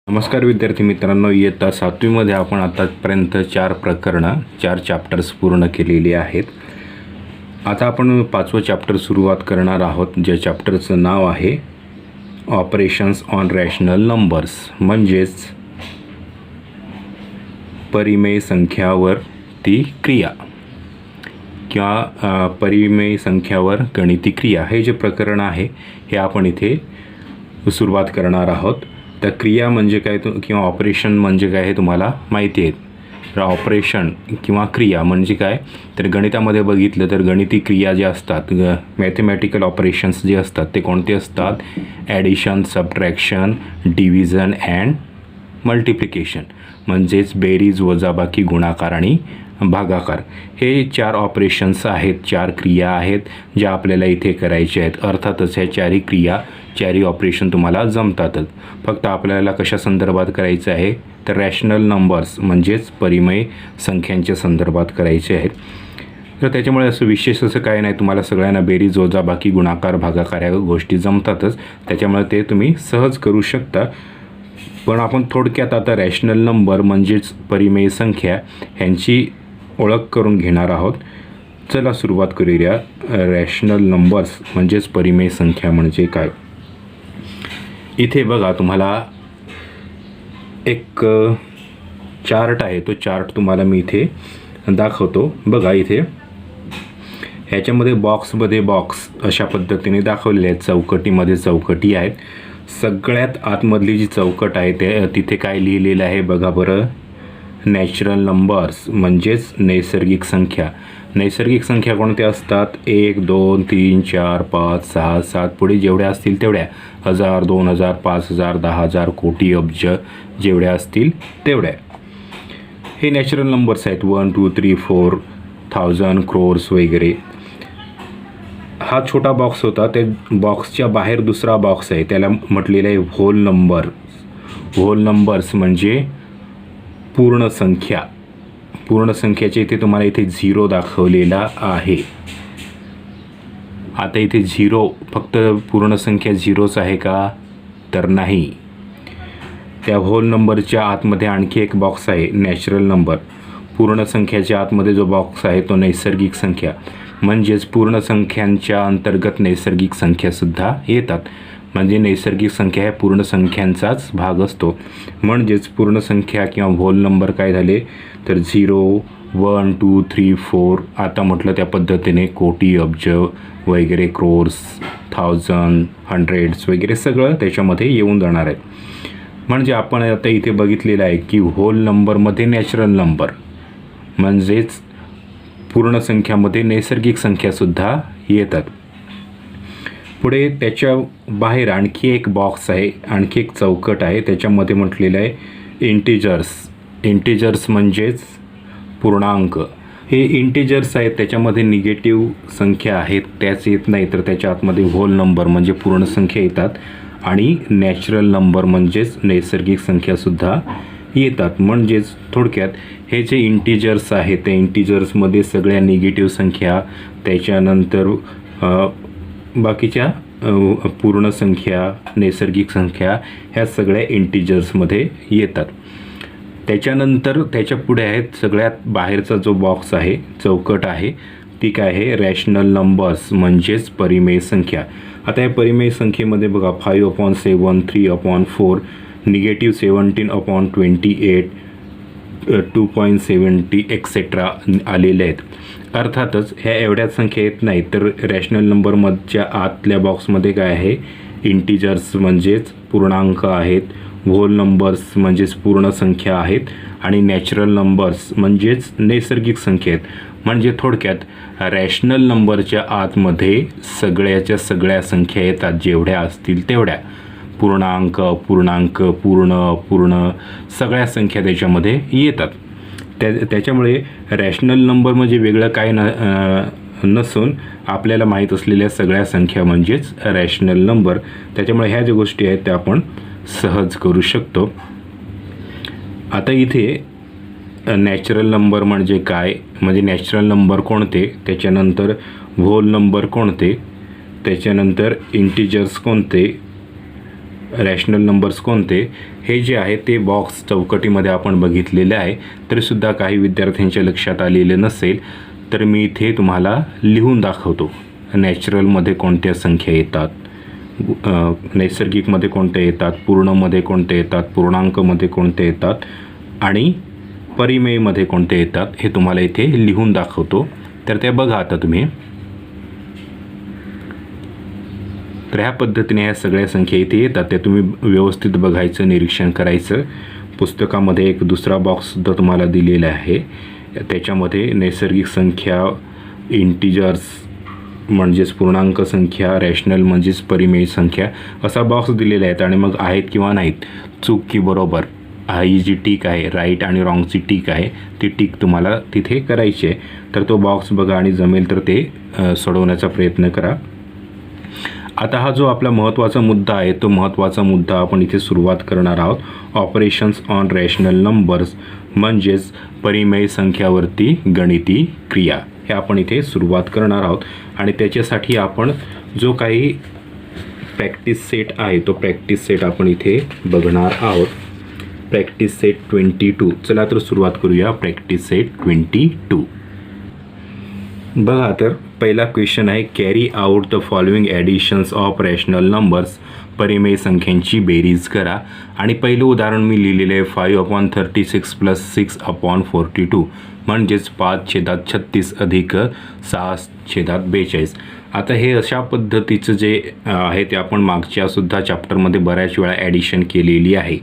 नमस्कार विद्यार्थी मित्रांनो, इयत्ता 7वीमध्ये आपण आतापर्यंत 4 चॅप्टर्स पूर्ण केलेली आहेत. आता आपण 5वं चॅप्टर सुरुवात करणार आहोत, ज्या चॅप्टरचं नाव आहे ऑपरेशन्स ऑन रॅशनल नंबर्स, म्हणजेच परिमेय संख्यावरती क्रिया किंवा परिमेय संख्यावर गणिती क्रिया. हे जे प्रकरण आहे हे आपण इथे सुरुवात करणार आहोत. तर क्रिया म्हणजे काय किंवा ऑपरेशन म्हणजे काय हे तुम्हाला माहिती आहे. तर ऑपरेशन किंवा क्रिया म्हणजे काय, तर गणितामध्ये बघितलं तर गणिती क्रिया ज्या असतात, मॅथमॅटिकल ऑपरेशन्स जे असतात ते कोणते असतात? Addition, subtraction, division and multiplication, म्हणजेच बेरीज, वजाबाकी, गुणाकार आणि भागाकार. हे 4 ऑपरेशन्स आहेत, 4 क्रिया आहेत ज्या आपल्याला इथे करायच्या आहेत. अर्थातच ह्या 4ही क्रिया, 4ही ऑपरेशन तुम्हाला जमतातच. फक्त आपल्याला कशा संदर्भात करायचं आहे, तर रॅशनल नंबर्स म्हणजेच परिमेय संख्यांच्या संदर्भात करायचे आहेत. तर त्याच्यामुळे असं विशेष असं काय नाही, तुम्हाला सगळ्यांना बेरीज, वजाबाकी, गुणाकार, भागाकार या गोष्टी जमतातच, त्याच्यामुळे ते तुम्ही सहज करू शकता. पण आपण थोडक्यात आता रॅशनल नंबर म्हणजेच परिमेय संख्या ह्यांची ओळख करून घेणार आहोत. चला सुरुवात करूया. रॅशनल नंबर्स म्हणजेच परिमेय संख्या म्हणजे काय. इथे बघा, तुम्हाला एक चार्ट आहे, तो चार्ट तुम्हाला मी इथे दाखवतो. बघा, इथे ह्याच्यामध्ये बॉक्समध्ये बॉक्स अशा पद्धतीने दाखवलेले आहेत. चौकटीमध्ये चौकटी आहेत. सगळ्यात आतमधली जी चौकट आहे ते तिथे काय लिहिलेलं आहे बघा बरं, नॅचरल नंबर्स म्हणजेच नैसर्गिक संख्या. नैसर्गिक संख्या कोणत्या असतात? 1, 2, 3, 4, 5, 6, 7 पुढे जेवढ्या असतील तेवढ्या, 1000, 2000, 5000, 10,000, कोटी, अब्ज जेवढ्या असतील तेवढ्या. हे नॅचरल नंबर्स आहेत. 1, 2, 3, 4, 1000, क्रोर्स वगैरे. हा छोटा बॉक्स होता, त्या बॉक्सच्या बाहेर दुसरा बॉक्स आहे, त्याला म्हटलेलं आहे व्होल नंबर. व्होल नंबर्स म्हणजे पूर्ण संख्या. पूर्ण संख्याचे इथे तुम्हाला इथे 0 दाखवलेला आहे. आता इथे 0 फक्त पूर्ण संख्या 0च आहे का? तर नाही. त्या होल नंबरच्या आतमध्ये आणखी एक बॉक्स आहे, नॅचरल नंबर. पूर्ण संख्याच्या आतमध्ये जो बॉक्स आहे तो नैसर्गिक संख्या, म्हणजेच पूर्ण संख्यांच्या अंतर्गत नैसर्गिक संख्यासुद्धा येतात. म्हणजे नैसर्गिक संख्या ह्या पूर्ण संख्यांचाच भाग असतो. म्हणजेच पूर्ण संख्या किंवा होल नंबर काय झाले तर 0, 1, 2, 3, 4. आता म्हटलं त्या पद्धतीने कोटी, अब्ज वगैरे, क्रोर्स, 1000, हंड्रेड्स वगैरे सगळं त्याच्यामध्ये येऊन जाणार आहे. म्हणजे आपण आता इथे बघितलेलं आहे की होल नंबरमध्ये नॅचरल नंबर म्हणजेच पूर्ण संख्यामध्ये नैसर्गिक संख्यासुद्धा येतात. पुढे त्याच्या बाहेर आणखी एक बॉक्स आहे, आणखी एक चौकट आहे, त्याच्यामध्ये म्हटलेलं आहे इंटिजर्स. इंटिजर्स म्हणजेच पूर्णांक. हे इंटिजर्स आहेत, त्याच्यामध्ये निगेटिव्ह संख्या आहेत त्याच येत नाही, तर त्याच्या आतमध्ये होल नंबर म्हणजे पूर्ण संख्या येतात आणि नॅचरल नंबर म्हणजेच नैसर्गिक संख्यासुद्धा येतात. म्हणजेच थोडक्यात हे जे इंटिजर्स आहेत त्या इंटिजर्समध्ये सगळ्या निगेटिव्ह संख्या, त्याच्यानंतर बाकीच्या पूर्ण संख्या, नैसर्गिक संख्या ह्या सगळ्या इंटिजर्समध्ये येतात. त्याच्यानंतर त्याच्या पुढे आहेत सगळ्यात बाहेरचा जो बॉक्स आहे, चौकट आहे, ती काय आहे? रॅशनल नंबर्स म्हणजेच परिमेय संख्या. आता या परिमेय संख्येमध्ये बघा 5/7, 3/4, निगेटिव्ह 17/28, 2.70 एक्सेट्रा आलेले आहेत. अर्थातच ह्या एवढ्याच संख्या येत नाहीत, तर रॅशनल नंबरमधच्या आतल्या बॉक्समध्ये काय आहे? इंटिजर्स म्हणजेच पूर्णांक आहेत, होल नंबर्स म्हणजेच पूर्ण संख्या आहेत आणि नॅचरल नंबर्स म्हणजेच नैसर्गिक संख्या आहेत. म्हणजे थोडक्यात रॅशनल नंबरच्या आतमध्ये सगळ्याच्या सगळ्या संख्या येतात, जेवढ्या असतील तेवढ्या. पूर्णांक, अपूर्णांक, पूर्ण, अपूर्ण सगळ्या संख्या त्याच्यामध्ये येतात. त्याच्यामुळे रॅशनल नंबर म्हणजे वेगळं काय नसून आपल्याला माहीत असलेल्या सगळ्या संख्या म्हणजेच रॅशनल नंबर. त्याच्यामुळे ह्या ज्या गोष्टी आहेत त्या आपण सहज करू शकतो. आता इथे नॅचरल नंबर म्हणजे काय, म्हणजे नॅचरल नंबर कोणते, त्याच्यानंतर होल नंबर कोणते, त्याच्यानंतर इंटिजर्स कोणते, रॅशनल नंबर्स कोणते, हे जे आहे ते बॉक्स चौकटीमध्ये आपण बघितलेले आहे. तरीसुद्धा काही विद्यार्थ्यांच्या लक्षात आलेले नसेल तर मी इथे तुम्हाला लिहून दाखवतो. नॅचरलमध्ये कोणत्या संख्या येतात, नैसर्गिकमध्ये कोणत्या येतात, पूर्णमध्ये कोणत्या येतात, पूर्णांकमध्ये कोणत्या येतात आणि परिमेयमध्ये कोणत्या येतात, हे तुम्हाला इथे लिहून दाखवतो. तर ते बघा आता तुम्ही. तर ह्या पद्धतीने ह्या सगळ्या संख्या इथे येतात. त्या तुम्ही व्यवस्थित बघायचं, निरीक्षण करायचं. पुस्तकामध्ये एक दुसरा बॉक्ससुद्धा तुम्हाला दिलेला आहे. त्याच्यामध्ये नैसर्गिक संख्या, इंटिजर्स म्हणजेच पूर्णांक संख्या, रॅशनल म्हणजेच परिमेय संख्या असा बॉक्स दिलेला आहे. आणि मग आहेत किंवा नाहीत, चूक की बरोबर, ही जी टिक आहे, राईट आणि रॉंगची टिक आहे, ती टिक तुम्हाला तिथे करायची आहे. तर तो बॉक्स बघा आणि जमेल तर ते सोडवण्याचा प्रयत्न करा. आता हा जो आपला महत्त्वाचा मुद्दा आहे, तो महत्त्वाचा मुद्दा आपण इथे सुरुवात करणार आहोत. ऑपरेशन्स ऑन रॅशनल नंबर्स म्हणजेच परिमेय संख्यावरती गणिती क्रिया, हे आपण इथे सुरुवात करणार आहोत. आणि त्याच्यासाठी आपण जो काही प्रॅक्टिस सेट आहे, तो प्रॅक्टिस सेट आपण इथे बघणार आहोत. Practice set 22. चला तर सुरुवात करूया. Practice set 22. बघा, तर पहिला क्वेश्चन आहे, carry out the following additions of rational numbers. परिमेय संख्यांची बेरीज करा. आणि पहिलं उदाहरण मी लिहिलेलं आहे 5/36 + 6/42 म्हणजेच 5/36 अधिक 6/42. आता हे अशा पद्धतीचं जे आहे ते आपण मागच्यासुद्धा चॅप्टरमध्ये बऱ्याच वेळा ॲडिशन केलेली आहे.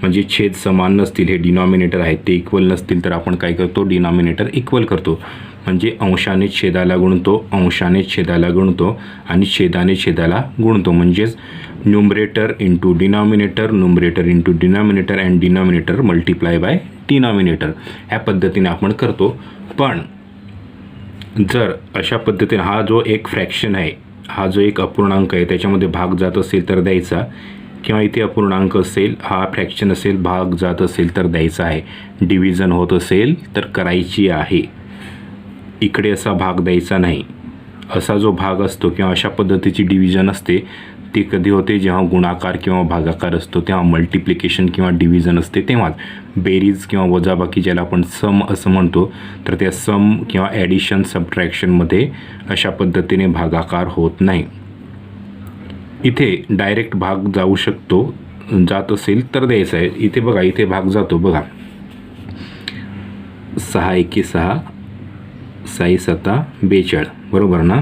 म्हणजे छेद समान नसतील, हे डिनॉमिनेटर आहेत, ते इक्वल नसतील तर आपण काय करतो, डिनॉमिनेटर इक्वल करतो. म्हणजे अंशाने छेदाला गुणतो, अंशाने छेदाला गुणतो आणि छेदाने छेदाला गुणतो. म्हणजेच numerator into denominator, numerator into denominator and denominator multiply by denominator, ह्या पद्धतीने आपण करतो. पण जर अशा पद्धतीने हा जो एक फ्रॅक्शन आहे, हा जो एक अपूर्णांक आहे, त्याच्यामध्ये भाग जात असेल तर द्यायचा, किंवा इथे अपूर्णांक असेल, हा फ्रॅक्शन असेल, भाग जात असेल तर द्यायचा आहे. डिव्हिजन होत असेल तर करायची आहे. इकडे असा भाग द्यायचा नाही. असा जो भाग असतो किंवा अशा पद्धतीची डिव्हिजन असते ती कधी होते, जेव्हा गुणाकार किंवा भागाकार असतो, तेव्हा मल्टिप्लिकेशन किंवा डिव्हिजन असते तेव्हाच. बेरीज किंवा वजाबाकी ज्याला आपण सम असं म्हणतो, तर त्या सम किंवा ॲडिशन सबट्रॅक्शनमध्ये अशा पद्धतीने भागाकार होत नाही. इथे डायरेक्ट भाग जाऊ शकतो, जात असेल तर द्यायचा आहे. इथे बघा, इथे भाग जातो बघा, 6 × 1 = 6, 6 × 7 = 42, बरोबर ना.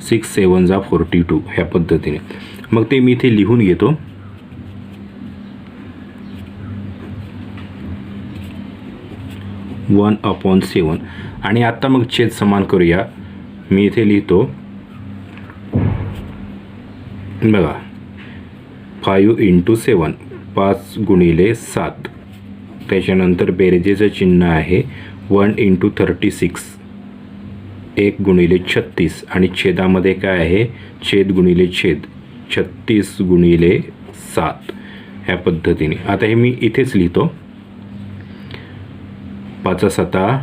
6 × 7 = 42, ह्या पद्धतीने. मग ते मी इथे लिहून घेतो. (1/7) आणि आता मग छेद समान करूया. मी इथे लिहितो बघा, 5 × 7, 5 × 7. त्याच्यानंतर बेरजेचं चिन्ह आहे 1 × 36, 1 × 36 आणि छेदामध्ये काय आहे, छेद गुणिले छेद, 36 × 7, ह्या पद्धतीने. आता हे मी इथेच लिहितो, 5 × 7 =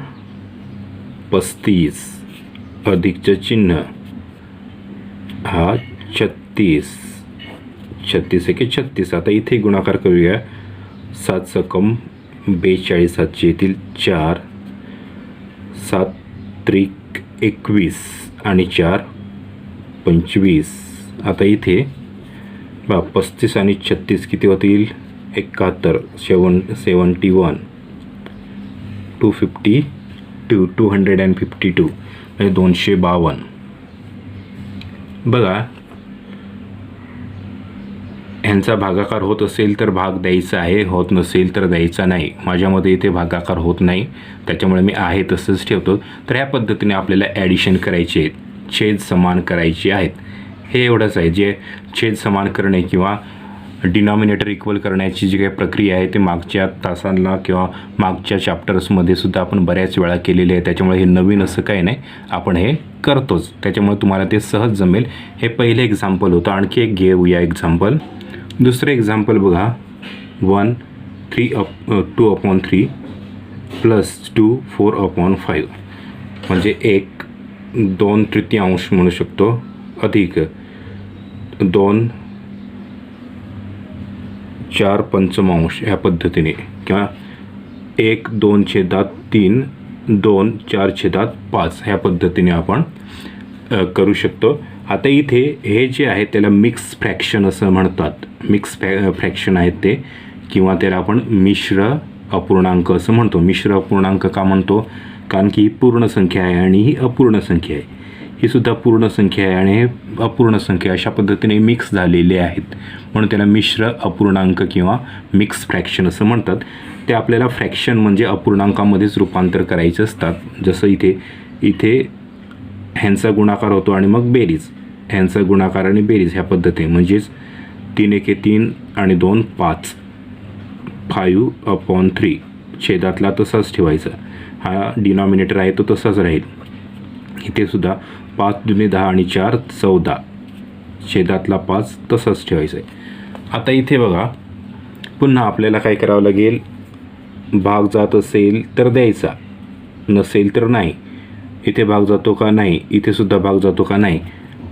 35, अधिकचं चिन्ह, हा 36, 36 × 36. आता इथे गुणाकार करूया. 7 × 42, 7 येतील 4, 7 × 21 आणि 4 = 25. आता इथे 35 आणि 36 किती होतील, 71, 71, 252 म्हणजे 252. बघा, ह्यांचा भागाकार होत असेल तर भाग द्यायचा आहे, होत नसेल तर द्यायचा नाही. माझ्यामध्ये इथे भागाकार होत नाही, त्याच्यामुळे मी आहे तसंच ठेवतो. तर ह्या पद्धतीने आपल्याला ॲडिशन करायचे आहेत, छेद समान करायचे आहेत. हे एवढंच आहे. जे छेद समान करणे किंवा डिनॉमिनेटर इक्वल करण्याची जी काही प्रक्रिया आहे ते मागच्या तासांना किंवा मागच्या चॅप्टर्समध्ये सुद्धा आपण बऱ्याच वेळा केलेले आहे. त्याच्यामुळे हे नवीन असं काही नाही, आपण हे करतोच. त्याच्यामुळे तुम्हाला ते सहज जमेल. हे पहिले एक्झाम्पल होतं. आणखी एक घेऊया एक्झाम्पल. दुसरं एक्झाम्पल बघा, 2/3 + 2 4/5 म्हणजे 1/2 म्हणू शकतो, अधिक 2 4/5 ह्या पद्धतीने किंवा 1/2/3 2/4/5 ह्या पद्धतीने आपण करू शकतो. आता इथे हे जे आहे त्याला मिक्स फ्रॅक्शन असं म्हणतात. मिक्स फ्रॅक्शन आहेत ते, किंवा त्याला आपण मिश्र अपूर्णांक असं म्हणतो. मिश्र अपूर्णांक का म्हणतो? कारण की ही पूर्ण संख्या आहे आणि ही अपूर्ण संख्या आहे. ही सुद्धा पूर्ण संख्या आहे आणि हे अपूर्ण संख्या अशा पद्धतीने मिक्स झालेले आहेत, म्हणून त्याला मिश्र अपूर्णांक किंवा मिक्स फ्रॅक्शन असं म्हणतात. ते आपल्याला फ्रॅक्शन म्हणजे अपूर्णांकामध्येच रूपांतर करायचे असतात. जसं इथे ह्यांचा गुणाकार होतो आणि मग बेरीज, ह्यांचा गुणाकार आणि बेरीज ह्या पद्धतीने, म्हणजेच 3 एके 3 आणि 2 5, 5/3 छेदातला तसाच ठेवायचा. हा डिनॉमिनेटर आहे तो तसाच राहील. इथे सुद्धा 5 दुने 10 आणि 4 14, छेदातला 5 तसाच ठेवायचा आहे. आता इथे बघा, पुन्हा आपल्याला काय करावं लागेल? भाग जात असेल तर द्यायचा, नसेल तर नाही. इथे भाग जातो का? नाही. इथे सुद्धा भाग जातो का? नाही.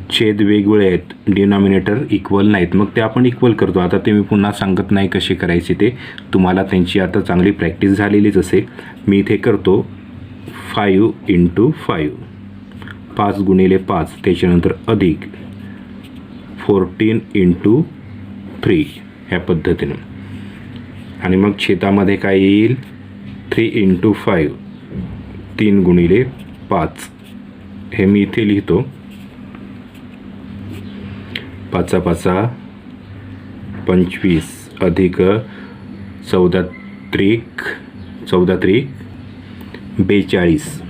छेद वेगवेगळे आहेत, डिनॉमिनेटर इक्वल नाहीत, मग ते आपण इक्वल करतो. आता ते मी पुन्हा सांगत नाही कसे करायचे ते, तुम्हाला त्यांची आता चांगली प्रॅक्टिस झालेलीच असेल. मी इथे करतो 5 × 5, 5 × 5, त्याच्यानंतर अधिक 14 × 3 ह्या पद्धतीनं, आणि मग छेदामध्ये काय येईल? 3 × 5, 3 × 5. हे मी इथे लिहितो. 5 5 25 अधिक 14 त्रिक 42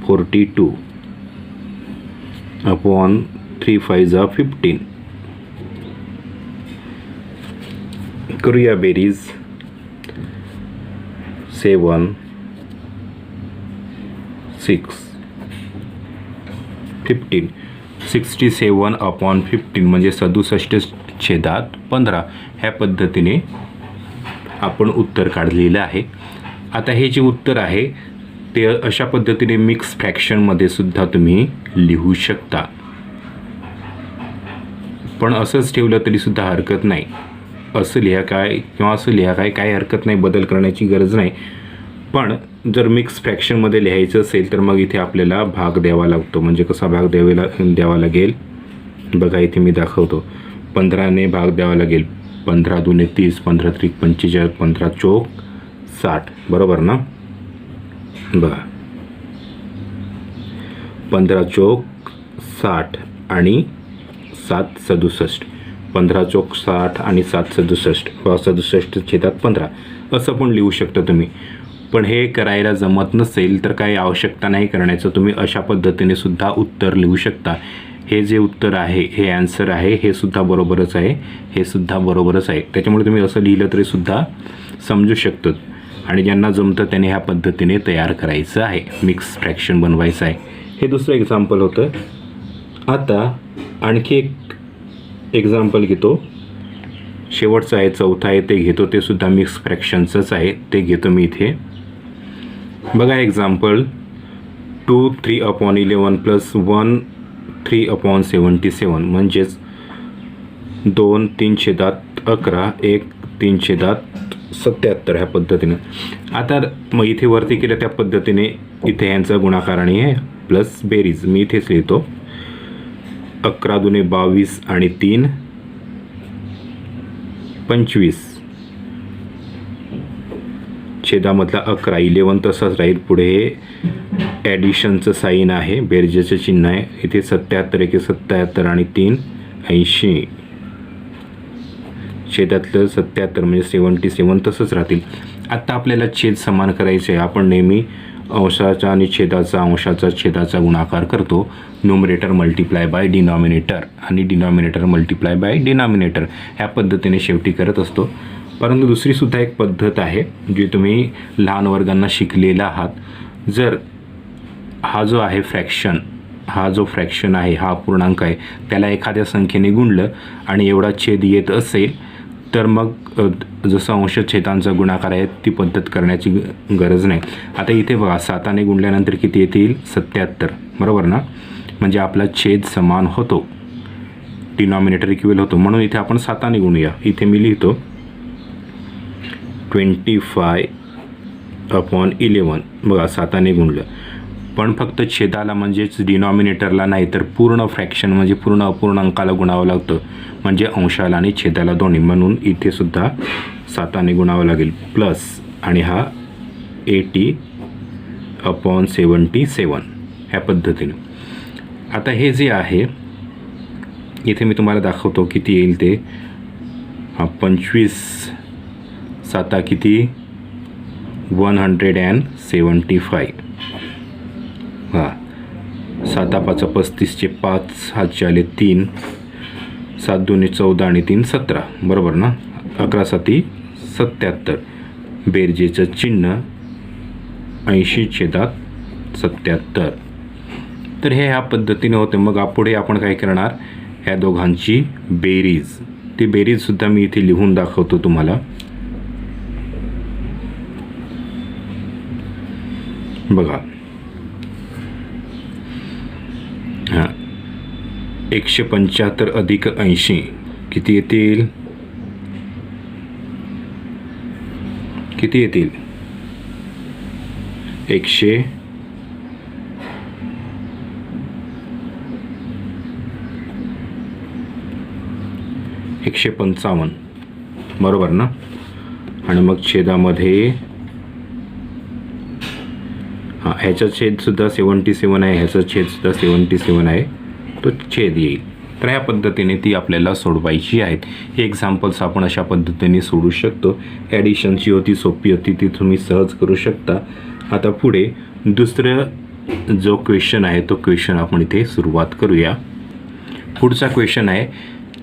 42 अपॉन 3 5 15. करूया बेरीज. 7 6 15, 67/15 म्हणजे 67/15 ह्या पद्धतीने आपण उत्तर काढलेलं आहे. आता हे जे उत्तर आहे ते अशा पद्धतीने मिक्स फ्रॅक्शनमध्ये सुद्धा तुम्ही लिहू शकता, पण असंच ठेवलं तरी सुद्धा हरकत नाही. असं लिहा काय किंवा असं लिहा काय, काही हरकत नाही, बदल करण्याची गरज नाही. पण जर मिक्स फ्रॅक्शनमध्ये लिहायचं असेल तर मग इथे आपल्याला भाग द्यावा लागतो. म्हणजे कसा भाग द्यावा लागेल बघा, इथे मी दाखवतो. 15ने भाग द्यावा लागेल. 15 दुने 30, 15 त्रिक 45, 15 चौक 60, बरोबर ना? बघा, 15 चौक 60 आणि 7 67, 15 चौक 60 आणि 7 67, 67 छेदात 15 असं पण लिहू शकता तुम्ही. पण हे करायला जमत नसेल तर काही आवश्यकता नाही करण्याचं, तुम्ही अशा पद्धतीने सुद्धा उत्तर लिहू शकता. हे जे उत्तर आहे, हे ॲन्सर आहे, हे सुद्धा बरोबरच आहे, हे सुद्धा बरोबरच आहे. त्याच्यामुळे तुम्ही असं लिहिलं तरी सुद्धा समजू शकतात. आणि ज्यांना जमतं त्याने ह्या पद्धतीने तयार करायचं आहे, मिक्स फ्रॅक्शन बनवायचं आहे. हे दुसरं एक्झाम्पल होतं. आता आणखी एक एक्झाम्पल घेतो, शेवटचं आहे, चौथा आहे ते घेतो. ते सुद्धा मिक्स फ्रॅक्शनचंच आहे, ते घेतो मी इथे. बघा एक्झाम्पल, 2 3/11 + 1 3/77 म्हणजेच 2 3/11 1 3/77 ह्या पद्धतीनं. आता मग इथे वरती केलं त्या पद्धतीने, इथे यांचा गुणाकार आणि हे प्लस बेरीज मी इथेच लिहितो. 11 दुने 22 आणि 3 25, छेदामधला 11, 11 तसाच राहील. पुढे ॲडिशनचं साईन आहे, बेरजेचं चिन्ह आहे. इथे 77 एके 77 आणि 3 80, छेदातलं 77 म्हणजे 77 तसंच राहतील. आत्ता आपल्याला छेद समान करायचे आहे. आपण नेहमी अंशाचा आणि छेदाचा गुणाकार करतो. न्यूमरेटर मल्टिप्लाय बाय डिनॉमिनेटर आणि डिनॉमिनेटर मल्टिप्लाय बाय डिनॉमिनेटर ह्या पद्धतीने शेवटी करत असतो. परंतु दुसरीसुद्धा एक पद्धत आहे जी तुम्ही लहान वर्गांना शिकलेला आहात. जर हा जो आहे फ्रॅक्शन, हा जो फ्रॅक्शन आहे, हा पूर्णांक आहे, त्याला एखाद्या संख्येने गुणलं आणि एवढा छेद येत असेल तर मग जसं अंश छेदांचा गुणाकार आहे ती पद्धत करण्याची गरज नाही. आता इथे बघा, 7ने गुणल्यानंतर किती येतील? 77, बरोबर ना? म्हणजे आपला छेद समान होतो, डिनॉमिनेटर इक्वल होतो, म्हणून इथे आपण 7ने गुणूया. इथे मी लिहितो 25/11 बघा 7ने गुणलं, पण फक्त छेदाला म्हणजेच डिनॉमिनेटरला नाही तर पूर्ण फ्रॅक्शन म्हणजे पूर्ण अपूर्णांकाला गुणावं लागतं, म्हणजे अंशाला आणि छेदाला दोन्ही, म्हणून इथे सुद्धा 7ने गुणावं लागेल प्लस आणि हा 80/77 ह्या पद्धतीने. आता हे जे आहे इथे मी तुम्हाला दाखवतो किती येईल ते. 25/7 किती 175. हां 7×5 = 35, 5 हातचे आले 3, 7 2 14 आणि 3 17 बरोबर ना. 11×7 = 77. बेरजेचं चिन्ह 80/77. तर हे ह्या पद्धतीने होते. मग पुढे आपण काय करणार, ह्या दोघांची बेरीज, ती बेरीजसुद्धा मी इथे लिहून दाखवतो तुम्हाला. बघा 175 अधिक 80 किती येतील, किती येतील 155 बरोबर ना. आणि मग छेदामध्ये हां ह्याचा छेदसुद्धा 77 आहे, ह्याचा छेदसुद्धा 77 आहे, तो छेद येईल. तर ह्या पद्धतीने ती आपल्याला सोडवायची आहेत. हे एक्झाम्पल्स आपण अशा पद्धतीने सोडू शकतो. ॲडिशनची होती, सोपी होती, ती तुम्ही सहज करू शकता. आता पुढे दुसरं जो क्वेश्चन आहे तो क्वेश्चन आपण इथे सुरुवात करूया. पुढचा क्वेश्चन आहे,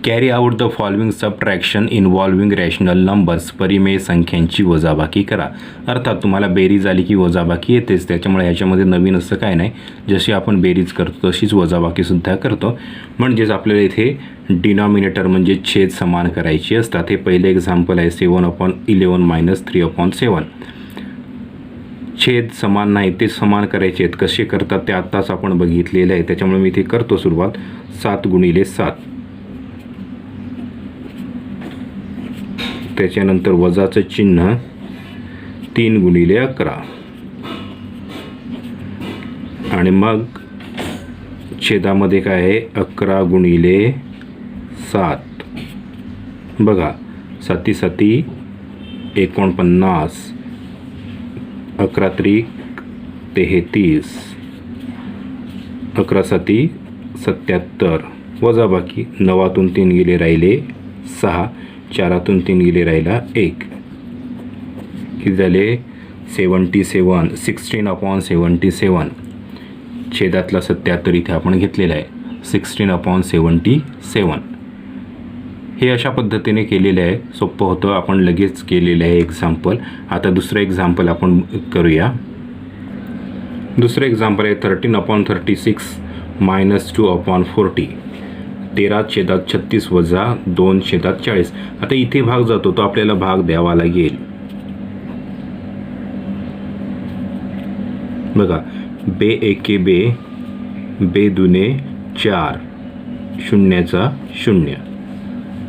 carry out the following subtraction involving rational numbers. परिमेय संख्यांची वजाबाकी करा. अर्थात तुम्हाला बेरीज आली की वजाबाकी येतेच, त्याच्यामुळे ह्याच्यामध्ये नवीन असं काय नाही, जशी आपण बेरीज करतो तशीच वजाबाकीसुद्धा करतो. म्हणजेच आपल्याला इथे डिनॉमिनेटर म्हणजे छेद समान करायचे असतात. हे पहिले एक्झाम्पल आहे 7/11 - 3/7. छेद समान नाही, ते समान करायचे आहेत. कसे करतात ते आत्ताच आपण बघितलेलं आहे, त्याच्यामुळे मी इथे करतो सुरुवात. 7×7, त्याच्यानंतर वजाचं चिन्ह 3×11 आणि मग छेदामध्ये काय आहे 11×7. बघा 7 7 49, 11 3 33, 11×7 77. वजाबाकी 9तून 3 गेले राहिले 6, 4तून 3 गेले राहिला 1, किती झाले 77. 16/77. छेदातला 77 इथे आपण घेतलेला आहे. 16/77. हे अशा पद्धतीने केलेलं आहे. सोपं होतं, आपण लगेच केलेलं आहे एक्झाम्पल. आता दुसरं एक्झाम्पल आपण करूया. दुसरं एक्झाम्पल आहे 13/36 - 2/40. 13/36 वजा 2/40. आता इथे भाग जातो, तो आपल्याला भाग द्यावा लागेल. बघा बे एके बे, बे दुने 4, 0चा 0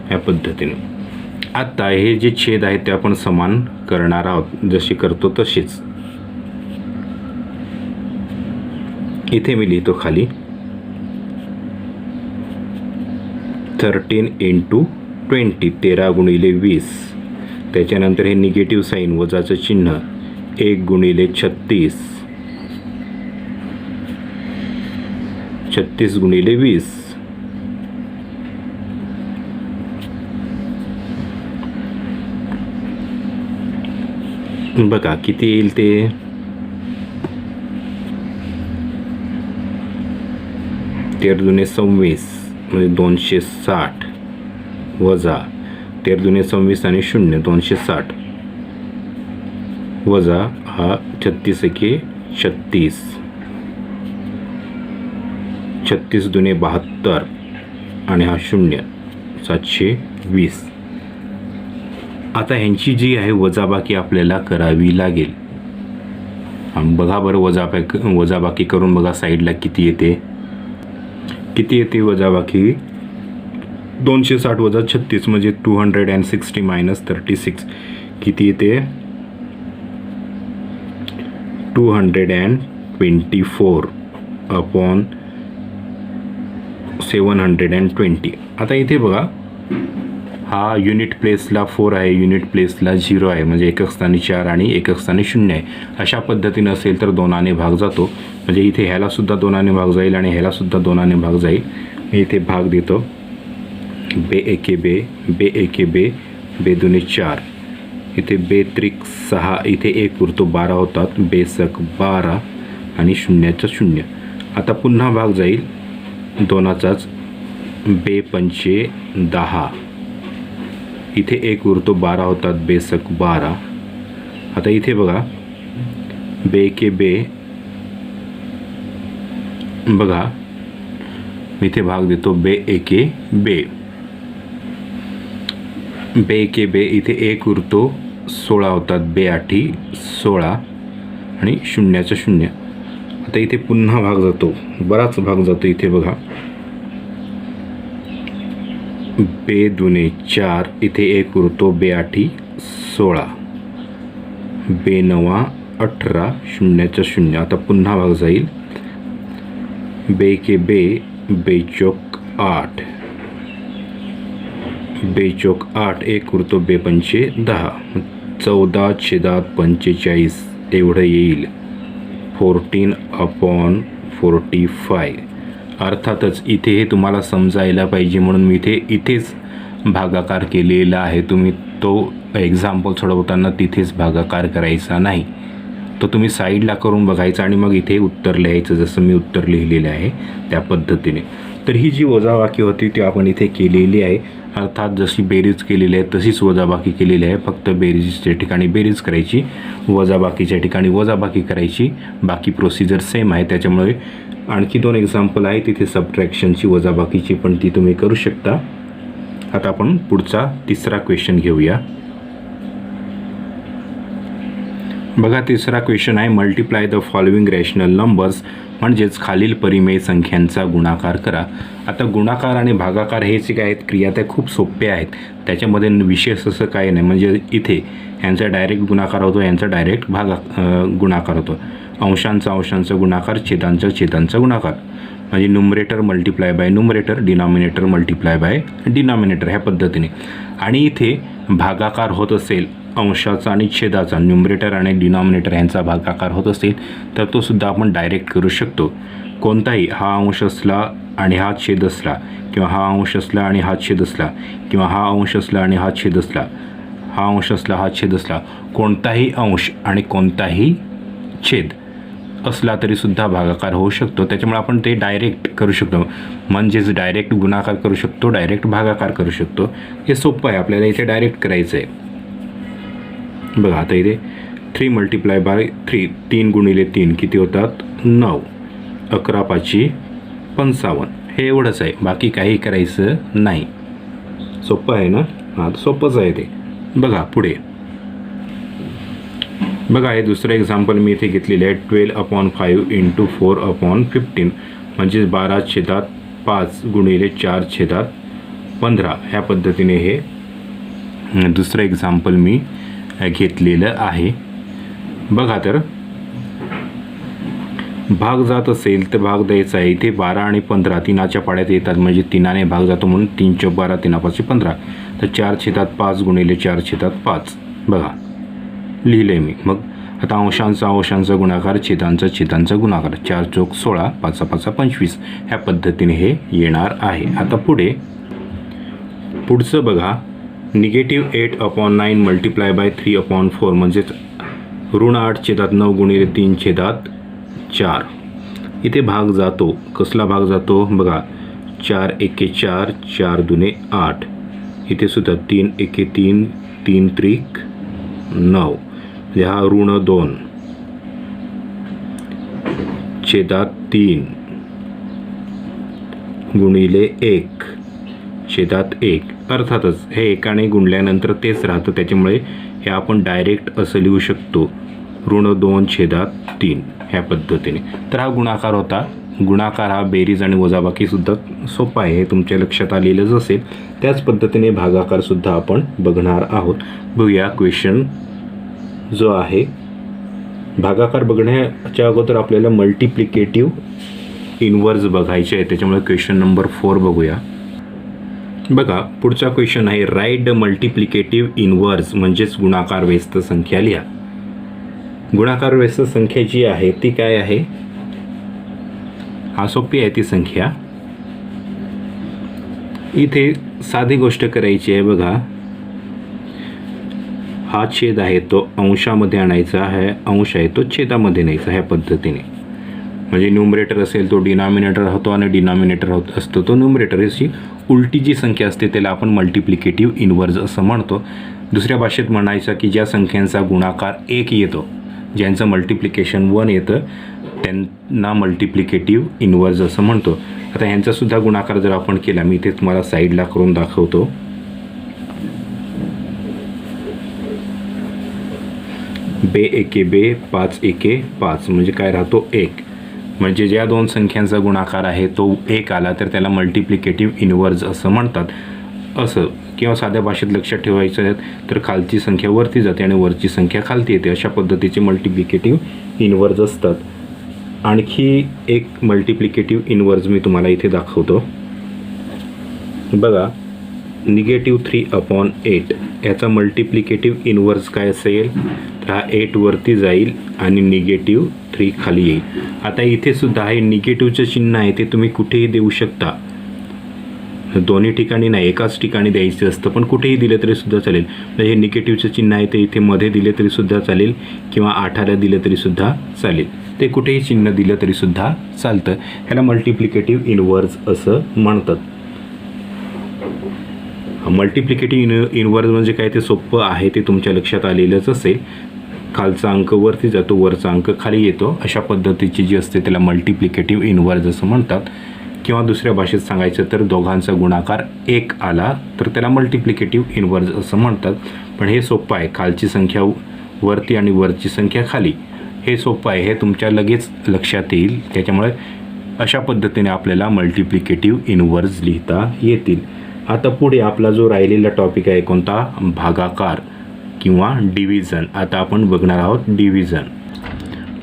ह्या पद्धतीने. आता हे जे छेद आहेत ते आपण समान करणार आहोत, जशी करतो तशीच. इथे मी लिहितो खाली 13 × 20, 13×20. त्याच्यानंतर हे निगेटिव्ह साईन, वजाचं चिन्ह 1×36, 36×20. बघा किती येईल ते 13×26 म्हणजे 260 वजा 13×26 आणि 0 260 वजा हा 36 एके 36, 36 दुने 72 आणि हा 0 720. आता ह्यांची जी आहे वजाबाकी आपल्याला करावी लागेल. बघा बरं वजाबाकी करून बघा साईडला किती येते. किती येते वजाबाकी 260 वजा 36 म्हणजे 260 - 36 किती येते 224 अपॉन 720. आता इथे बघा हा युनिट प्लेसला 4 आहे, युनिट प्लेसला 0 आहे, म्हणजे एकक स्थानी 4 आणि एकक स्थानी 0 आहे. अशा पद्धतीने असेल तर 2ने भाग जातो, म्हणजे इथे ह्यालासुद्धा 2ने भाग जाईल आणि ह्यालासुद्धा 2ने भाग जाईल. मी इथे भाग देतो. बे एके बे, बे एके बे, बे दुने 4, इथे बे त्रिक 6, इथे 1 उरतो 12 होतात, बेसक 12 आणि 0चं 0. आता पुन्हा भाग जाईल 2चाच, बे पंचे 10, इथे 1 उरतो 12 होतात, बेसक 12. आता इथे बघा बे के बे, बघा मी इथे भाग देतो बे एके बे, बे के बे, इथे 1 उरतो 16 होतात, बे आठी 16 आणि 0चं 0. आता इथे पुन्हा भाग जातो, बराच भाग जातो. इथे बघा बे दुने 4, इथे 1 उरतो, बे आठी 16, बे नवा 18, 0चं 0. आता पुन्हा भाग जाईल बे के बे, बे चौक 8, बे चौक 8, 1 उरतो, बे पंचे 10, 14/45 एवढं येईल. 14 अपॉन 45. अर्थातच इथे हे तुम्हाला समजायला पाहिजे म्हणून मी इथेच भागाकार केलेला आहे. तुम्ही तो एक्झाम्पल सोडवताना तिथेच भागाकार करायचा नाही, तो तुम्ही साईडला करून बघायचा आणि मग इथे उत्तर लिहायचं, जसं मी उत्तर लिहिलेलं आहे त्या पद्धतीने. तर ही जी वजाबाकी होती ती आपण इथे केलेली आहे. अर्थात जशी बेरीज केलेली आहे तशीच वजाबाकी केलेली आहे, फक्त बेरीजच्या ठिकाणी बेरीज करायची, वजाबाकीच्या ठिकाणी वजाबाकी करायची. बाकी प्रोसिजर सेम आहे. त्याच्यामुळे आणखी 2 एक्झाम्पल आहे तिथे सबट्रॅक्शनची, वजाबाकीची, पण ती तुम्ही करू शकता. आता आपण पुढचा 3रा क्वेश्चन घेऊया. बघा 3रा क्वेश्चन आहे, multiply the following rational numbers, म्हणजेच खालील परिमेय संख्यांचा गुणाकार करा. आता गुणाकार आणि भागाकार हे जे काय आहेत क्रिया त्या खूप सोप्या आहेत, त्याच्यामध्ये विशेष असं काही नाही. म्हणजे इथे यांचा डायरेक्ट गुणाकार होतो, यांचा डायरेक्ट गुणाकार होतो. अंशांचा गुणाकार, छेदांचा गुणाकार, म्हणजे numerator multiply by numerator, denominator multiply by denominator, ह्या पद्धतीने. आणि इथे भागाकार होत असेल अंशाचा आणि छेदाचा, न्यूमरेटर आणि डिनॉमिनेटर यांचा भागाकार होत असेल तर तो सुद्धा आपण डायरेक्ट करू शकतो. कोणताही, हा अंश असला आणि हा छेद असला, किंवा हा अंश असला आणि हा छेद असला, किंवा हा अंश असला आणि हा छेद असला, हा अंश असला हा छेद असला, कोणताही अंश आणि कोणताही छेद असला तरीसुद्धा भागाकार होऊ शकतो. त्याच्यामुळे आपण ते डायरेक्ट करू शकतो, म्हणजेच डायरेक्ट गुणाकार करू शकतो, डायरेक्ट भागाकार करू शकतो. हे सोपं आहे, आपल्याला इथे डायरेक्ट करायचं आहे. बघा आता इथे 3 मल्टिप्लाय बाय 3, 3 गुणिले 3 किती होतात 9, 11 पाची 55, हे एवढंच आहे, बाकी काही करायचं नाही. सोपं आहे ना? हां, सोपंच आहे ते. बघा पुढे बघा, हे दुसरं एक्झाम्पल मी इथे घेतलेलं आहे. 12/5 × 4/15, म्हणजे 12/5 गुणिले 4/15, ह्या पद्धतीने हे दुसरं एक्झाम्पल मी घेतलेलं आहे. बघा तर भाग जात असेल तर भाग द्यायचा आहे. इथे 12 आणि 15 3च्या पाड्यात येतात, म्हणजे 3ने भाग जातो म्हणून 3 × 12, 3 × 5 = 15, तर 4/5 गुणिले 4/5, बघा लिहिलं आहे मी. मग आता अंशांचा गुणाकार, छेदांचा गुणाकार, 4 चौक 16, 5 5 25, ह्या पद्धतीने हे येणार आहे. आता पुढचं बघा, -8/9 मल्टिप्लाय बाय 3/4, म्हणजेच -8/9 गुणिले 3/4. इथे भाग जातो, कसला भाग जातो बघा, 4 एके 4, 4 दुने 8, इथे सुद्धा 3 एके 3, 3 त्रिक 9, म्हणजे हा -2 छेदात 3 गुणिले 1 छेदात 1. अर्थातच हे एकाने गुणल्यानंतर तेच राहतं, त्याच्यामुळे हे आपण डायरेक्ट असं लिहू शकतो, -2 छेदात 3, ह्या पद्धतीने. तर हा गुणाकार होता गुणाकार हा बेरीज आणि वजाबाकीसुद्धा सोपा आहे, हे तुमच्या लक्षात आलेलंच असेल. त्याच पद्धतीने भागाकारसुद्धा आपण बघणार आहोत. बघूया क्वेश्चन जो आहे. भागाकार बघण्याच्या अगोदर आपल्याला मल्टिप्लिकेटिव्ह इनवर्स बघायचे आहे, त्याच्यामुळे क्वेश्चन नंबर 4 बघूया. बघा, पुढचा क्वेश्चन आहे राईट द मल्टिप्लिकेटिव्ह इनवर्स, म्हणजेच गुणाकार व्यस्त संख्या लिहा. गुणाकार व्यस्त संख्या जी आहे ती काय आहे? हा सोपी आहे ती संख्या. इथे साधी गोष्ट करायची आहे. बघा, हा छेद आहे तो अंशामध्ये आणायचा आहे, अंश आहे तो छेदामध्ये न्यायचा, ह्या पद्धतीने. म्हणजे न्यूमरेटर असेल तो डिनॉमिनेटर होतो आणि डिनॉमिनेटर असतो तो न्यूमरेटर. अशी उलटी जी संख्या असते त्याला आपण मल्टिप्लिकेटिव्ह इनवर्स असं म्हणतो. दुसऱ्या भाषेत म्हणायचं की ज्या संख्यांचा गुणाकार 1 येतो, ज्यांचं मल्टिप्लिकेशन 1 येतं, त्यांना मल्टिप्लिकेटिव्ह इनवर्स असं म्हणतो. आता ह्यांचासुद्धा गुणाकार जर आपण केला, मी इथे तुम्हाला साईडला करून दाखवतो. बे एके बे, 5 एके 5, म्हणजे काय राहतो 1. म्हणजे ज्या दोन संख्यांचा गुणाकार आहे तो 1 आला तर त्याला मल्टिप्लिकेटिव्ह इनवर्स असं म्हणतात. असं किंवा साध्या भाषेत लक्षात ठेवायचं आहे तर खालची संख्या वरती जाते आणि वरची संख्या खालती येते, अशा पद्धतीचे मल्टिप्लिकेटिव्ह इनवर्स असतात. आणखी एक मल्टिप्लिकेटिव्ह इनवर्स मी तुम्हाला इथे दाखवतो. बघा, -3/8 याचा मल्टिप्लिकेटिव्ह इनवर्स काय असेल तर हा 8 वरती जाईल आणि -3 खाली येईल. आता इथे सुद्धा हे निगेटिव्हचं चिन्ह आहे ते तुम्ही कुठेही देऊ शकता, दोन्ही ठिकाणी नाही, एकाच ठिकाणी द्यायचं असतं, पण कुठेही दिलं तरी सुद्धा चालेल. म्हणजे हे निगेटिव्हचं चिन्ह आहे ते इथे मध्ये दिले तरी सुद्धा चालेल किंवा 8 दिलं तरी सुद्धा चालेल, ते कुठेही चिन्ह दिलं तरी सुद्धा चालतं. ह्याला मल्टिप्लिकेटिव्ह इनवर्स असं म्हणतात. मल्टिप्लिकेटिव्ह इनवर्स म्हणजे काय ते सोपं आहे, ते तुमच्या लक्षात आलेलंच असेल. खालचा अंक वरती जातो, वरचा अंक खाली येतो, अशा पद्धतीची जी असते त्याला मल्टिप्लिकेटिव्ह इनवर्स असं म्हणतात. किंवा दुसऱ्या भाषेत सांगायचं तर दोघांचा गुणाकार 1 आला तर त्याला मल्टिप्लिकेटिव्ह इनवर्स असं म्हणतात. पण हे सोपं आहे, खालची संख्या वरती आणि वरची संख्या खाली, हे सोपं आहे, हे तुमच्या लगेच लक्षात येईल. त्याच्यामुळे अशा पद्धतीने आपल्याला मल्टिप्लिकेटिव्ह इनवर्स लिहिता येतील. आता पुढे आपला जो राहिलेला टॉपिक आहे कोणता? भागाकार किंवा डिव्हिजन. आता आपण बघणार आहोत डिव्हिजन.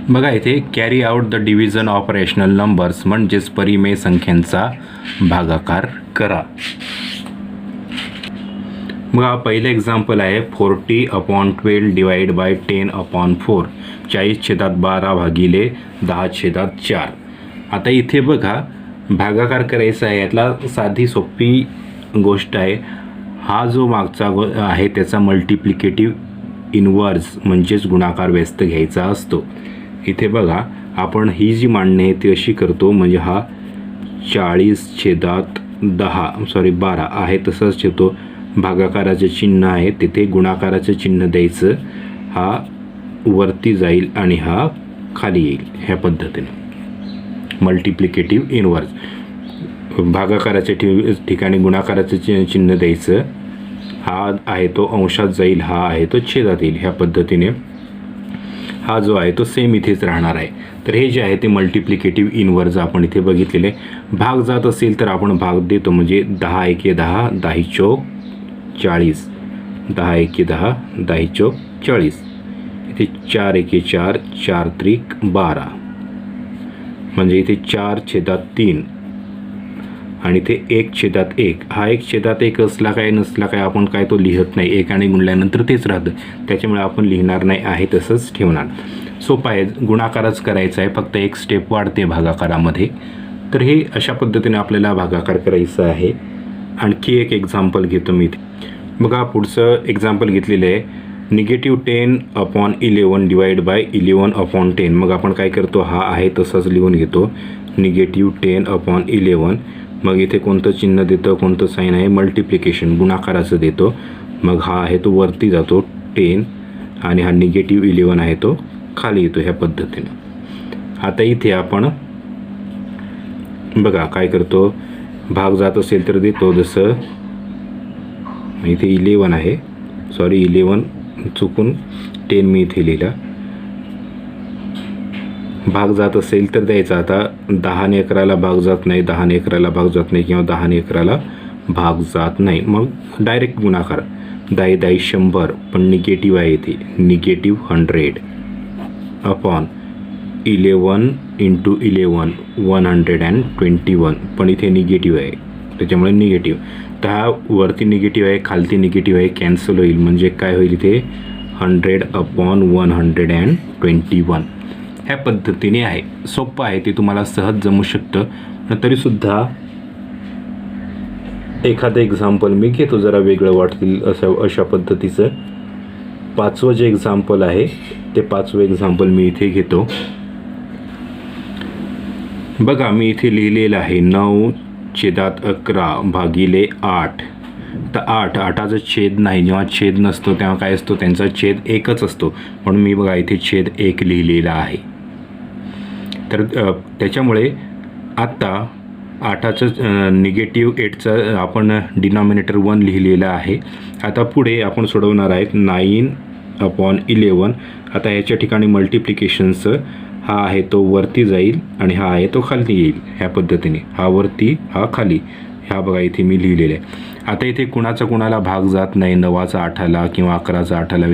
बघा, इथे carry out the division of rational numbers, म्हणजेच परिमेय संख्यांचा भागाकार करा. बघा, पहिलं एक्झाम्पल आहे 40/12 डिवाइड बाय 10/4, 40/12 भागिले 10/4. आता इथे बघा, भागाकार करायचा आहे, यातला साधी सोपी गोष्ट आहे. हा जो मागचा आहे त्याचा मल्टिप्लिकेटिव्ह इनवर्स म्हणजेच गुणाकार व्यस्त घ्यायचा असतो. इथे बघा, आपण ही जी मांडणी आहे ती अशी करतो, म्हणजे हा 40/12 आहे तसंच ठेवतो. भागाकाराचे चिन्ह आहे तिथे गुणाकाराचं चिन्ह द्यायचं, हा वरती जाईल आणि हा खाली येईल, ह्या पद्धतीने मल्टिप्लिकेटिव्ह इनवर्स. भागाकाराच्या ठिकाणी गुणाकाराचं चिन्ह द्यायचं, हा आहे तो अंशात जाईल, हा आहे तो छेदात येईल, ह्या पद्धतीने हा जो आहे तो सेम इथेच राहणार आहे. तर हे जे आहे ते मल्टिप्लिकेटिव्ह इनवर्स आपण इथे बघितलेले. भाग जात असेल तर आपण भाग देतो, म्हणजे 10 एके 10, 10 चौक 40, 10 एके 10, 10 चौक 40. इथे 4 एके 4, 4 त्रिक 12, म्हणजे इथे 4/3 आणि इथे 1/1. हा 1/1 असला काय नसला काय आपण काय तो लिहत नाही, 1 आणि गुणल्यानंतर तेच राहतं, त्याच्यामुळे आपण लिहिणार नाही, आहे तसंच ठेवणार. सोपं आहे, गुणाकारच करायचा आहे, फक्त एक स्टेप वाढते भागाकारामध्ये. तर हे अशा पद्धतीने आपल्याला भागाकार करायचं आहे. आणखी एक एक्झाम्पल घेतो मी इथे. बघा, पुढचं एक्झाम्पल घेतलेलं आहे -10/11 डिवाइड बाय 11/10. मग आपण काय करतो, हा आहे तसाच लिहून घेतो, -10/11. मग इथे कोणतं चिन्ह देतं, कोणतं साईन आहे, मल्टिप्लिकेशन गुणाकाराचं देतो. मग हा आहे तो वरती जातो 10 आणि हा -11 आहे तो खाली येतो, ह्या पद्धतीने. आता इथे आपण बघा काय करतो, भाग जात असेल तर देतो, जसं इथे 11 आहे, सॉरी 11 चुकून 10 मी इथे लिहिला, भाग जात असेल तर द्यायचा. आता 10ने 11ला भाग जात नाही, 10ने 11ला भाग जात नाही किंवा 10ने 11ला भाग जात नाही, मग डायरेक्ट गुणाकार. 10 10 100, पण निगेटिव्ह आहे इथे, निगेटिव्ह 100 अपॉन 11 इंटू 11 121, पण इथे निगेटिव्ह आहे त्याच्यामुळे निगेटिव्ह. तर हा वरती निगेटिव्ह आहे, खालती निगेटिव्ह आहे, कॅन्सल होईल. म्हणजे काय होईल इथे 100 अपॉन 121. ह्या पद्धतीने आहे. सोपं आहे, ते तुम्हाला सहज जमू शकतं. पण तरीसुद्धा एखादं एक्झाम्पल मी घेतो, जरा वेगळं वाटतील अशा पद्धतीचं. 5वं जे एक्झाम्पल आहे ते 5वं एक्झाम्पल मी इथे घेतो. बघा, मी इथे लिहिलेलं आहे 9/11 भागिले 8. तर 8चा छेद नाही, जेव्हा छेद नसतो तेव्हा काय असतो, त्यांचा छेद 1च असतो. म्हणून मी बघा इथे छेद 1 लिहिलेला आहे. तर त्याच्यामुळे आत्ता 8चं निगेटिव्ह 8चा आपण डिनॉमिनेटर 1 लिहिलेला आहे. आता पुढे आपण सोडवणार आहेत 9/11. आता याच्या ठिकाणी मल्टिप्लिकेशनचं हा आहे तो वरती जाईल आणि हा आहे तो खाली येईल. ह्या पद्धतीने हा वरती हा खाली, ह्या बघा इथे मी लिहिलेलं आहे. आता इथे कुणाचा कुणाला भाग जात नाही, 9चा 8ला किंवा 11चा 8ला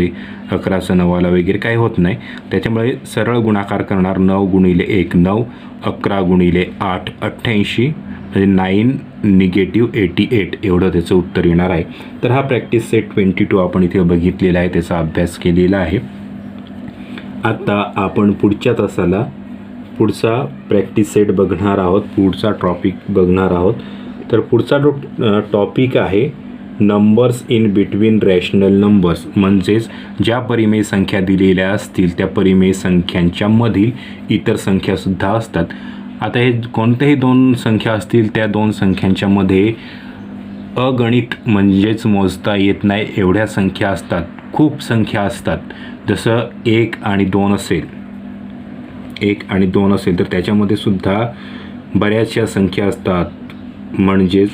11चा 9ला वगैरे काही होत नाही. त्याच्यामुळे सरळ गुणाकार करणार. 9 गुणिले 1 9, 11 गुणिले 8 88, म्हणजे 9 निगेटिव्ह 88 एवढं त्याचं उत्तर येणार आहे. तर हा प्रॅक्टिस सेट 22 आपण इथे बघितलेला आहे, त्याचा अभ्यास केलेला आहे. आता आपण पुढच्या तासाला पुढचा प्रॅक्टिस सेट बघणार आहोत, पुढचा टॉपिक बघणार आहोत. तर पुढचा टॉपिक आहे numbers in between rational numbers, म्हणजेच ज्या परिमेय संख्या दिलेल्या असतील त्या परिमेय संख्यांच्या मधील इतर संख्यासुद्धा असतात. आता हे कोणत्याही 2 संख्या असतील, त्या 2 संख्यांच्या मध्ये अगणित म्हणजेच मोजता येत नाही एवढ्या संख्या असतात. खूप संख्या असतात. जसं 1 आणि 2 असेल, 1 आणि 2 असेल तर त्याच्यामध्ये सुद्धा बऱ्याचशा संख्या असतात. म्हणजेच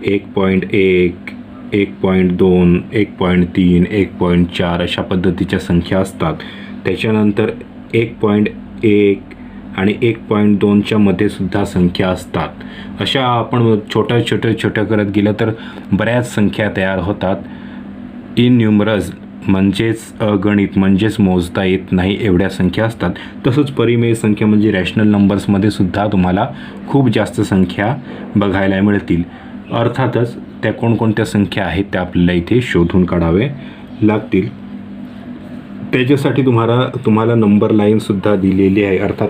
1.1, 1.2, 1.3, 1.4 अशा पद्धतीच्या संख्या असतात. त्याच्यानंतर 1.1 आणि 1.2च्या मध्ये सुद्धा संख्या असतात. अशा आपण छोट्या करत गेलं तर बऱ्याच संख्या तयार होतात. इनन्युमरस म्हणजेच अगणित म्हणजेच मोजता येत नाही एवढ्या संख्या असतात. तसंच परिमेय संख्या म्हणजे रॅशनल नंबर्समध्ये सुद्धा तुम्हाला खूप जास्त संख्या बघायला मिळतील. अर्थातच त्या कोणकोणत्या संख्या आहेत त्या आपल्याला इथे शोधून काढावे लागतील. त्याच्यासाठी तुम्हाला नंबर लाईनसुद्धा दिलेली आहे. अर्थात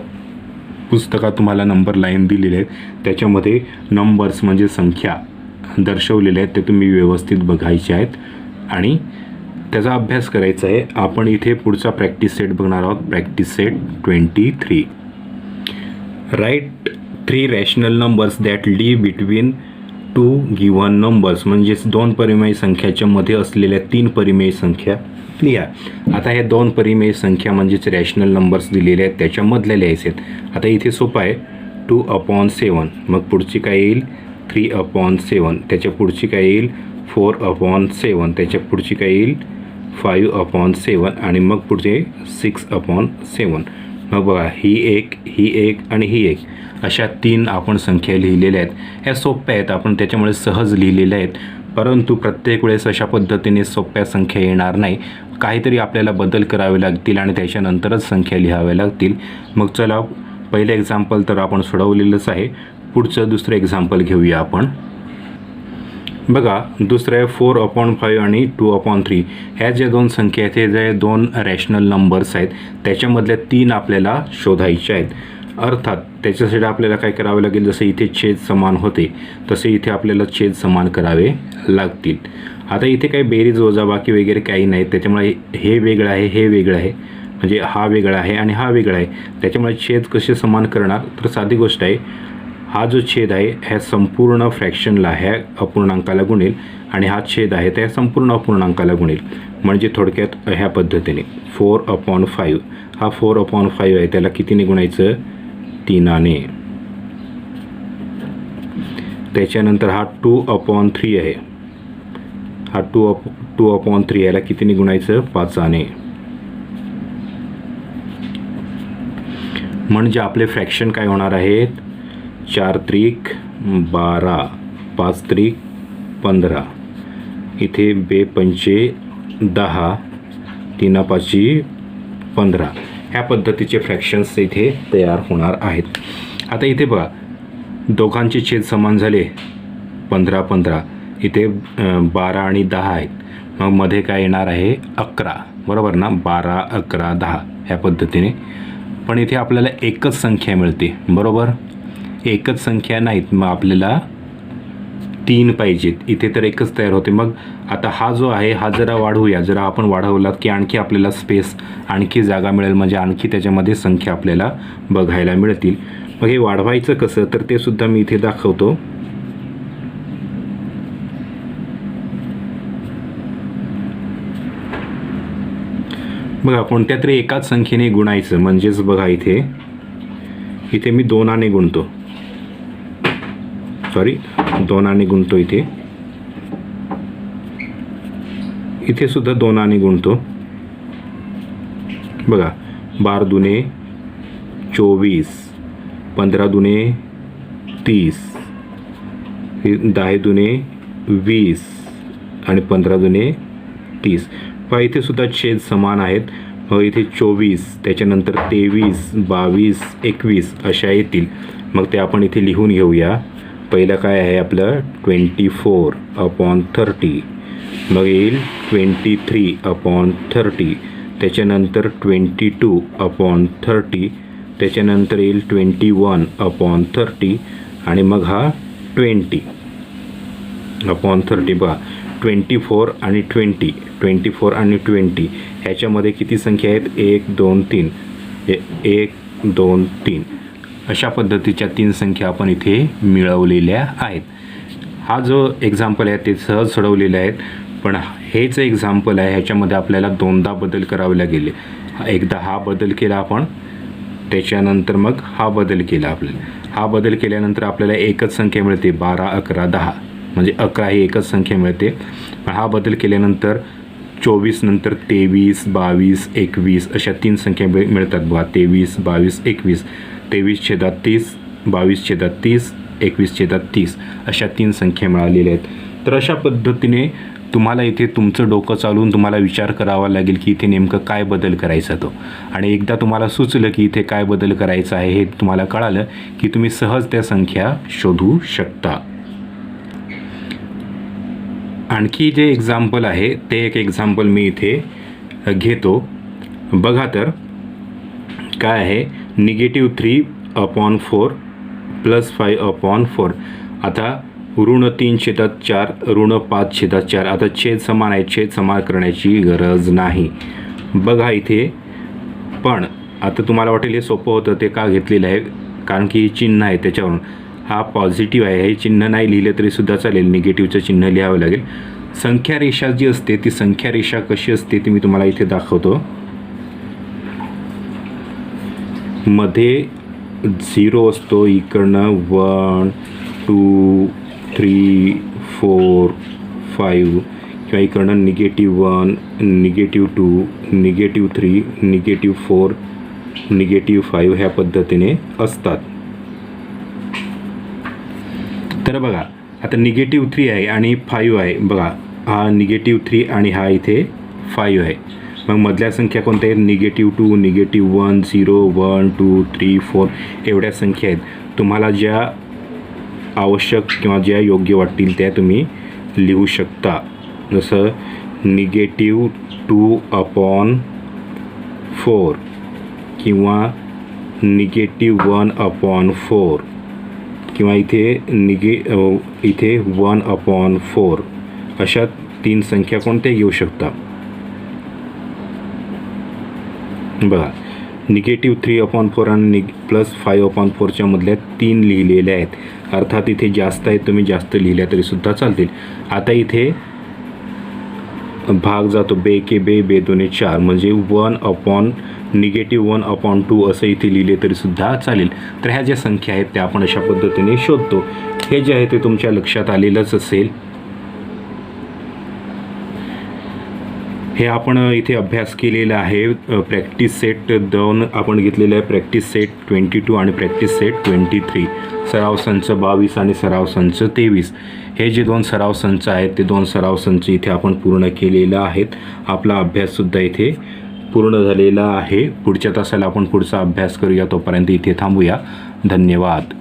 पुस्तकात तुम्हाला नंबर लाईन दिलेले आहेत, त्याच्यामध्ये नंबर्स म्हणजे संख्या दर्शवलेल्या आहेत, ते तुम्ही व्यवस्थित बघायचे आहेत आणि त्याचा अभ्यास करायचा आहे. आपण इथे पुढचा प्रॅक्टिस सेट बघणार आहोत, practice set 23. Write 3 rational numbers that live between 2 given numbers, म्हणजेच 2 परिमेय संख्याच्या मध्ये असलेल्या 3 परिमेय संख्या लिहा. आता ह्या 2 परिमेय संख्या म्हणजेच रॅशनल नंबर्स दिलेले आहेत त्याच्यामधल्या लिहायचे आहेत. आता इथे सोपं आहे, 2/7. मग पुढची काय येईल 3/7. त्याच्या पुढची काय येईल 4/7. त्याच्या पुढची काय येईल 5/7 आणि मग पुढचे 6/7. मग बघा ही एक आणि ही एक, अशा 3 आपण संख्या लिहिलेल्या आहेत. ह्या सोप्या आहेत, आपण त्याच्यामुळे सहज लिहिलेल्या आहेत. परंतु प्रत्येक वेळेस अशा पद्धतीने सोप्या संख्या येणार नाही, काहीतरी आपल्याला बदल करावे लागतील आणि त्याच्यानंतरच संख्या लिहाव्या लागतील. मग चला, पहिलं एक्झाम्पल तर आपण सोडवलेलंच आहे. पुढचं दुसरं एक्झाम्पल घेऊया आपण. बघा, दुसरं आहे 4/5 आणि 2/3. ह्या ज्या 2 संख्या आहेत, हे जे 2 रॅशनल नंबर्स आहेत त्याच्यामधल्या 3 आपल्याला शोधायच्या आहेत. अर्थात त्याच्यासाठी आपल्याला काय करावं लागेल, जसं इथे छेद समान होते तसे इथे आपल्याला छेद समान करावे लागतील. आता इथे काही बेरीज वजाबाकी वगैरे काही नाही, त्याच्यामुळे हे वेगळं आहे, हे वेगळं आहे, म्हणजे हा वेगळा आहे आणि हा वेगळा आहे. त्याच्यामुळे छेद कसे समान करणार, तर साधी गोष्ट आहे, हा जो छेद आहे ह्या संपूर्ण फ्रॅक्शनला, ह्या अपूर्णांकाला गुणेल आणि हा छेद आहे त्या संपूर्ण अपूर्णांकाला गुणेल. म्हणजे थोडक्यात ह्या पद्धतीने 4/5, हा 4/5 आहे, त्याला कितीने गुणायचं 3ने. त्याच्यानंतर हा 2/3 आहे, हा 2/3 याला कितीने गुणायचं 5ने. म्हणजे आपले फ्रॅक्शन काय होणार आहेत, 4 त्रिक 12, 5 त्रिक 15, इथे 2 पंचे 10, 3 पाची 15, ह्या पद्धतीचे फ्रॅक्शन्स इथे तयार होणार आहेत. आता इथे बघा दोघांचे छेद समान झाले, 15 15, इथे 12 आणि 10 आहेत, मग मध्ये काय येणार आहे 11, बरोबर ना, 12 11 10 ह्या पद्धतीने. पण इथे आपल्याला एकच संख्या मिळते, बरोबर, एकच संख्या नाहीत, मग आपल्याला 3 पाहिजेत, इथे तर एकच तयार होते. मग आता हा जो आहे हा जरा वाढवूया, जरा आपण वाढवलात की आणखी आपल्याला स्पेस, आणखी जागा मिळेल, म्हणजे आणखी त्याच्यामध्ये संख्या आपल्याला बघायला मिळतील. मग हे वाढवायचं कसं तर ते सुद्धा मी इथे दाखवतो. बघा कोणत्या तरी एकाच संख्येने गुणायचं, म्हणजेच बघा इथे मी 2 गुणतो, सॉरी 2 गुणतो, इथे सुद्धा 2 गुणतो. बघा 12 दुने 24, 15 दुने 30, 10 दुने 20 आणि 15 दुने 30. पहा इथे सुद्धा छेद समान आहेत. मग इथे 24, त्याच्यानंतर 23, 22, 21 अशा येतील. मग ते आपण इथे लिहून घेऊया. पहिलं काय आहे आपलं 24/30, मग येईल 23/30, त्याच्यानंतर 22/30, त्याच्यानंतर येईल 21/30 आणि मग हा 20/30. बघा 24 आणि 20, 24 आणि 20 ह्याच्यामध्ये किती संख्या आहेत, 1 2 3, 1 2 3 अशा पद्धतीच्या 3 संख्या आपण इथे मिळवलेल्या आहेत. हा जो एक्झाम्पल आहे ते सहज सोडवलेले आहेत, पण हेच एक्झाम्पल आहे, ह्याच्यामध्ये आपल्याला 2दा बदल करावे लागेल. एकदा हा बदल केला आपण, त्याच्यानंतर मग हा बदल केला आपल्याला. हा बदल केल्यानंतर आपल्याला एकच संख्या मिळते, 12 11 10, म्हणजे 11 ही एकच संख्या मिळते. पण हा बदल केल्यानंतर 24 नंतर 23 22 21 अशा 3 संख्या मिळतात. बघा 23 22 21, 23/30, 22/30, 21/30 अशा 3 संख्या मिळालेल्या आहेत. तर अशा पद्धतीने तुम्हाला इथे तुमचं डोकं चालवून तुम्हाला विचार करावा लागेल की इथे नेमकं काय बदल करायचा तो. आणि एकदा तुम्हाला सुचलं की इथे काय बदल करायचा आहे हे तुम्हाला कळालं की तुम्ही सहज त्या संख्या शोधू शकता. आणखी जे एक्झाम्पल आहे ते एक एक्झाम्पल मी इथे घेतो. बघा तर काय आहे, -3/4 + 5/4. आता ऋण 3/4 ऋण 5/4. आता छेद समान आहे, छेद समान करण्याची गरज नाही. बघा इथे, पण आता तुम्हाला वाटेल हे सोपं होतं, ते का घेतलेलं आहे, कारण की चिन्ह आहे त्याच्यावरून. हा पॉझिटिव्ह आहे, हे चिन्ह नाही लिहिलं तरी सुद्धा चालेल, निगेटिव्हचं चिन्ह लिहावं लागेल. संख्या रेषा जी असते ती संख्या रेषा कशी असते ती मी तुम्हाला इथे दाखवतो. मध्ये 0 असतो, इकडनं 1 2 3 4 5 किंवा इकडनं -1 -2 -3 -4 -5 ह्या पद्धतीने असतात. तर बघा आता -3 आहे आणि 5 आहे. बघा हा -3 आणि हा इथे 5 आहे. मग मधल्या संख्या कोणत्या आहेत, -2 -1 0 1 2 3 4 एवढ्या संख्या आहेत. तुम्हाला ज्या आवश्यक किंवा ज्या योग्य वाटतील त्या तुम्ही लिहू शकता. जसं -2/4 किंवा -1/4 किंवा इथे 1/4 अशा 3 संख्या कोणत्या घेऊ शकता. बघा -3/4 आणि +5/4च्या मधल्या 3 लिहिलेल्या आहेत. अर्थात इथे जास्त आहेत, तुम्ही जास्त लिहिल्या तरी सुद्धा चालतील. आता इथे भाग जातो, 2 के 2 2 2 4 म्हणजे -1/2 असं इथे लिहिले तरी सुद्धा चालेल. तर ह्या ज्या संख्या आहेत त्या आपण अशा पद्धतीने शोधतो. हे जे आहे ते तुमच्या लक्षात आलेलंच असेल. हे आपण इथे अभ्यास केलेला आहे. प्रॅक्टिस सेट 2 आपण घेतलेलं आहे. प्रॅक्टिस सेट 22 आणि प्रॅक्टिस सेट 23. सराव संच 22 आणि सराव संच 23. हे जे 2 सराव संच आहेत ते 2 सराव संच इथे आपण पूर्ण केलेलं आहेत. आपला अभ्याससुद्धा इथे पूर्ण झालेला आहे. पुढच्या तासाला आपण पुढचा अभ्यास करूया. तोपर्यंत इथे थांबूया. धन्यवाद.